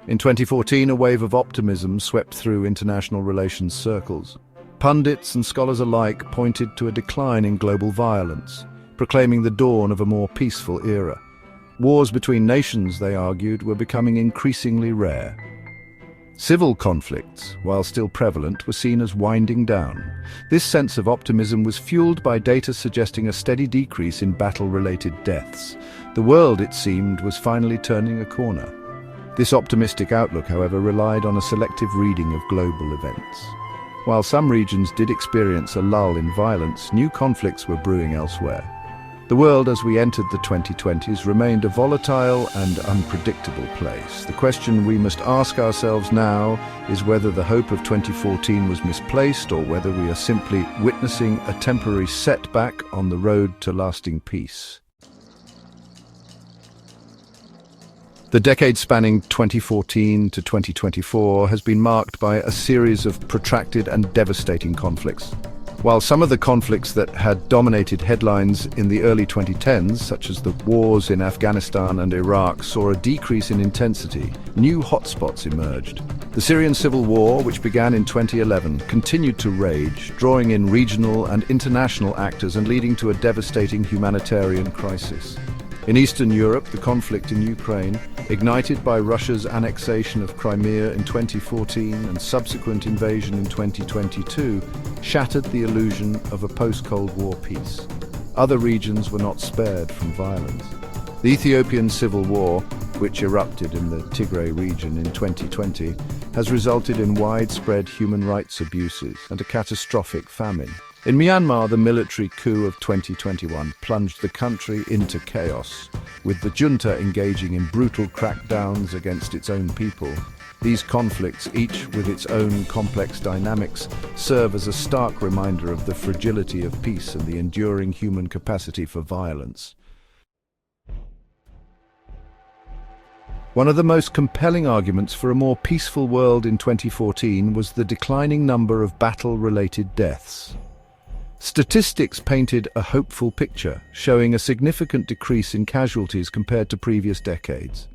In 2014, a wave of optimism swept through international relations circles. Pundits and scholars alike pointed to a decline in global violence, proclaiming the dawn of a more peaceful era. Wars between nations, they argued, were becoming increasingly rare. Civil conflicts, while still prevalent, were seen as winding down. This sense of optimism was fueled by data suggesting a steady decrease in battle-related deaths. The world, it seemed, was finally turning a corner. This optimistic outlook, however, relied on a selective reading of global events. While some regions did experience a lull in violence, new conflicts were brewing elsewhere. The world, as we entered the 2020s, remained a volatile and unpredictable place. The question we must ask ourselves now is whether the hope of 2014 was misplaced or whether we are simply witnessing a temporary setback on the road to lasting peace. The decade spanning 2014 to 2024 has been marked by a series of protracted and devastating conflicts. While some of the conflicts that had dominated headlines in the early 2010s, such as the wars in Afghanistan and Iraq, saw a decrease in intensity, new hotspots emerged. The Syrian civil war, which began in 2011, continued to rage, drawing in regional and international actors and leading to a devastating humanitarian crisis. In Eastern Europe, the conflict in Ukraine, ignited by Russia's annexation of Crimea in 2014 and subsequent invasion in 2022, shattered the illusion of a post-Cold War peace. Other regions were not spared from violence. The Ethiopian civil war, which erupted in the Tigray region in 2020, has resulted in widespread human rights abuses and a catastrophic famine. In Myanmar, the military coup of 2021 plunged the country into chaos, with the junta engaging in brutal crackdowns against its own people. These conflicts, each with its own complex dynamics, serve as a stark reminder of the fragility of peace and the enduring human capacity for violence. One of the most compelling arguments for a more peaceful world in 2014 was the declining number of battle-related deaths. Statistics painted a hopeful picture, showing a significant decrease in casualties compared to previous decades.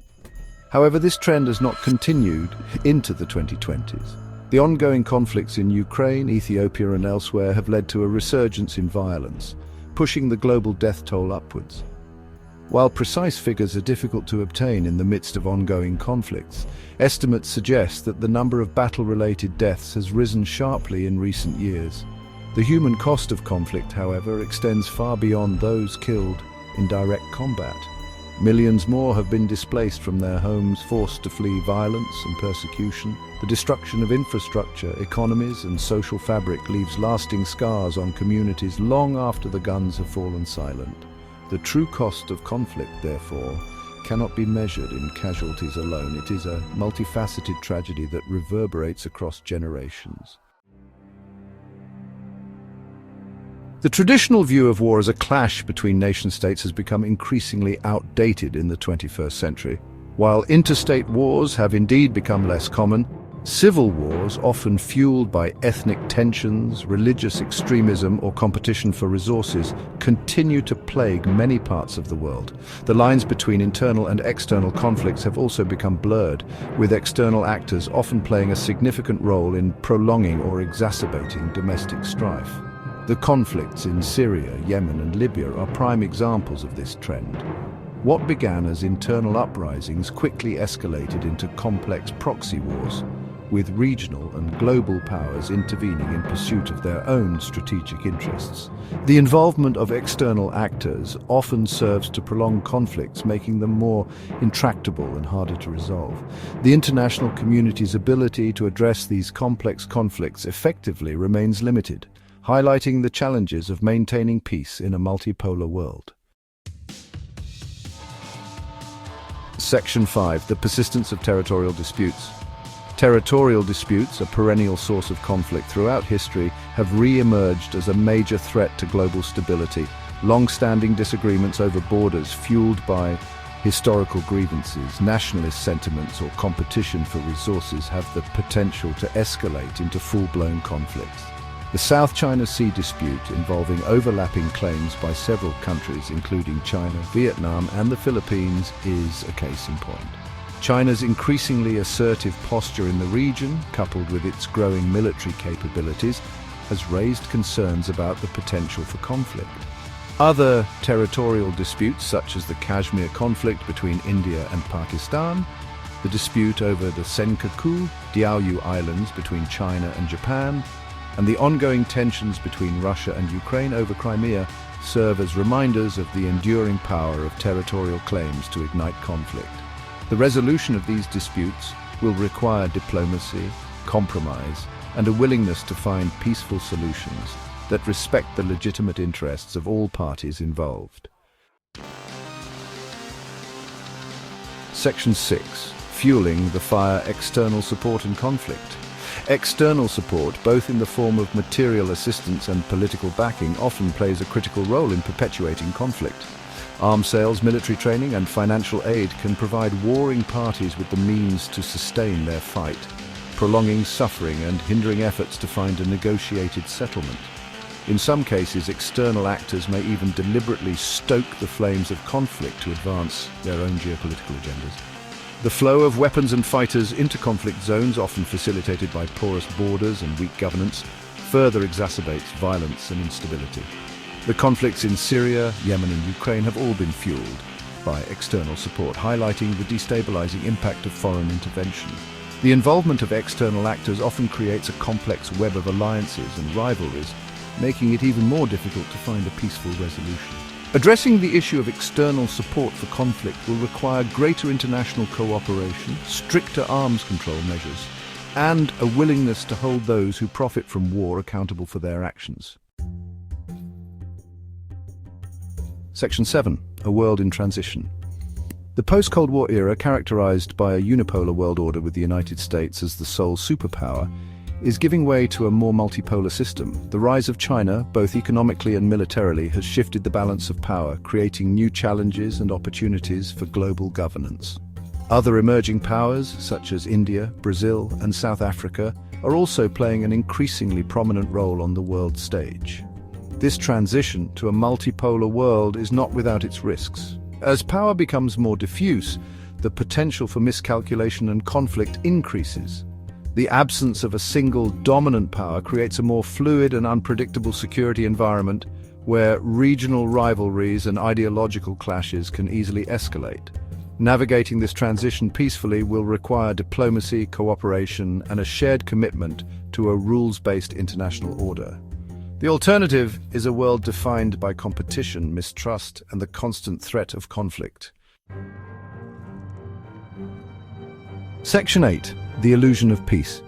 However, this trend has not continued into the 2020s. The ongoing conflicts in Ukraine, Ethiopia and elsewhere have led to a resurgence in violence, pushing the global death toll upwards. While precise figures are difficult to obtain in the midst of ongoing conflicts, estimates suggest that the number of battle-related deaths has risen sharply in recent years. The human cost of conflict, however, extends far beyond those killed in direct combat. Millions more have been displaced from their homes, forced to flee violence and persecution. The destruction of infrastructure, economies and social fabric leaves lasting scars on communities long after the guns have fallen silent. The true cost of conflict, therefore, cannot be measured in casualties alone. It is a multifaceted tragedy that reverberates across generations. The traditional view of war as a clash between nation-states has become increasingly outdated in the 21st century. While interstate wars have indeed become less common, civil wars, often fueled by ethnic tensions, religious extremism, or competition for resources, continue to plague many parts of the world. The lines between internal and external conflicts have also become blurred, with external actors often playing a significant role in prolonging or exacerbating domestic strife. The conflicts in Syria, Yemen and Libya are prime examples of this trend. What began as internal uprisings quickly escalated into complex proxy wars, with regional and global powers intervening in pursuit of their own strategic interests. The involvement of external actors often serves to prolong conflicts, making them more intractable and harder to resolve. The international community's ability to address these complex conflicts effectively remains limited, highlighting the challenges of maintaining peace in a multipolar world. Section 5. The persistence of territorial disputes. Territorial disputes, a perennial source of conflict throughout history, have re-emerged as a major threat to global stability. Long-standing disagreements over borders fueled by historical grievances, nationalist sentiments or competition for resources have the potential to escalate into full-blown conflicts. The South China Sea dispute, involving overlapping claims by several countries including China, Vietnam and the Philippines, is a case in point. China's increasingly assertive posture in the region, coupled with its growing military capabilities, has raised concerns about the potential for conflict. Other territorial disputes, such as the Kashmir conflict between India and Pakistan, the dispute over the Senkaku, Diaoyu Islands between China and Japan, and the ongoing tensions between Russia and Ukraine over Crimea, serve as reminders of the enduring power of territorial claims to ignite conflict. The resolution of these disputes will require diplomacy, compromise, and a willingness to find peaceful solutions that respect the legitimate interests of all parties involved. Section 6. Fueling the fire: external support and conflict. External support, both in the form of material assistance and political backing, often plays a critical role in perpetuating conflict. Arms sales, military training, and financial aid can provide warring parties with the means to sustain their fight, prolonging suffering and hindering efforts to find a negotiated settlement. In some cases, external actors may even deliberately stoke the flames of conflict to advance their own geopolitical agendas. The flow of weapons and fighters into conflict zones, often facilitated by porous borders and weak governance, further exacerbates violence and instability. The conflicts in Syria, Yemen, and Ukraine have all been fueled by external support, highlighting the destabilizing impact of foreign intervention. The involvement of external actors often creates a complex web of alliances and rivalries, making it even more difficult to find a peaceful resolution. Addressing the issue of external support for conflict will require greater international cooperation, stricter arms control measures, and a willingness to hold those who profit from war accountable for their actions. Section 7. A world in transition. The post-Cold War era, characterized by a unipolar world order with the United States as the sole superpower, is giving way to a more multipolar system. The rise of China, both economically and militarily, has shifted the balance of power, creating new challenges and opportunities for global governance. Other emerging powers, such as India, Brazil, and South Africa, are also playing an increasingly prominent role on the world stage. This transition to a multipolar world is not without its risks. As power becomes more diffuse, the potential for miscalculation and conflict increases. The absence of a single dominant power creates a more fluid and unpredictable security environment where regional rivalries and ideological clashes can easily escalate. Navigating this transition peacefully will require diplomacy, cooperation, and a shared commitment to a rules-based international order. The alternative is a world defined by competition, mistrust, and the constant threat of conflict. Section 8. The illusion of peace.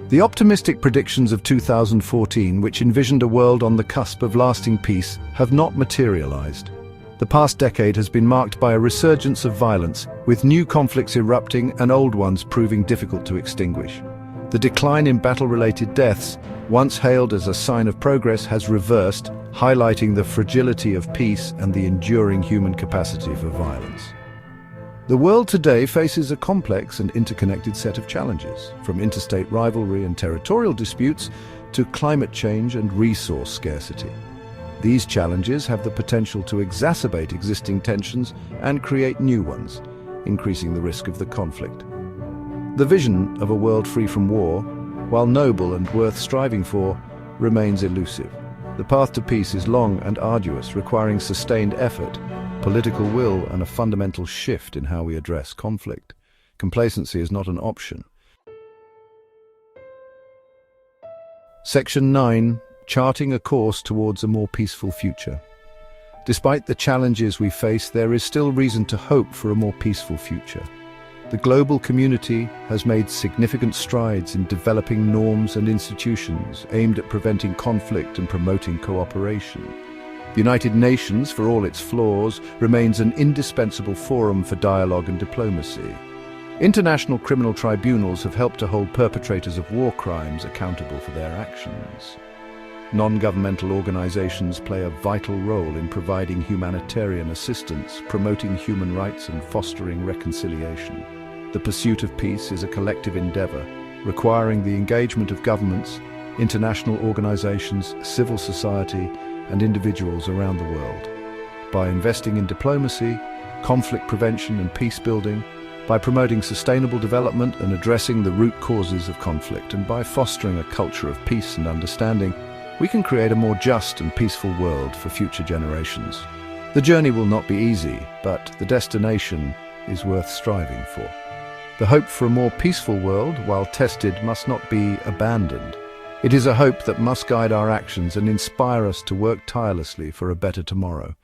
The optimistic predictions of 2014, which envisioned a world on the cusp of lasting peace, have not materialized. The past decade has been marked by a resurgence of violence, with new conflicts erupting and old ones proving difficult to extinguish. The decline in battle-related deaths, once hailed as a sign of progress, has reversed, highlighting the fragility of peace and the enduring human capacity for violence. The world today faces a complex and interconnected set of challenges, from interstate rivalry and territorial disputes to climate change and resource scarcity. These challenges have the potential to exacerbate existing tensions and create new ones, increasing the risk of the conflict. The vision of a world free from war, while noble and worth striving for, remains elusive. The path to peace is long and arduous, requiring sustained effort, political will, and a fundamental shift in how we address conflict. Complacency is not an option. Section 9. Charting a course towards a more peaceful future. Despite the challenges we face, there is still reason to hope for a more peaceful future. The global community has made significant strides in developing norms and institutions aimed at preventing conflict and promoting cooperation. The United Nations, for all its flaws, remains an indispensable forum for dialogue and diplomacy. International criminal tribunals have helped to hold perpetrators of war crimes accountable for their actions. Non-governmental organizations play a vital role in providing humanitarian assistance, promoting human rights, and fostering reconciliation. The pursuit of peace is a collective endeavor, requiring the engagement of governments, international organizations, civil society, and individuals around the world. By investing in diplomacy, conflict prevention, and peace building, by promoting sustainable development and addressing the root causes of conflict, and by fostering a culture of peace and understanding, we can create a more just and peaceful world for future generations. The journey will not be easy, but the destination is worth striving for. The hope for a more peaceful world, while tested, must not be abandoned. It is a hope that must guide our actions and inspire us to work tirelessly for a better tomorrow.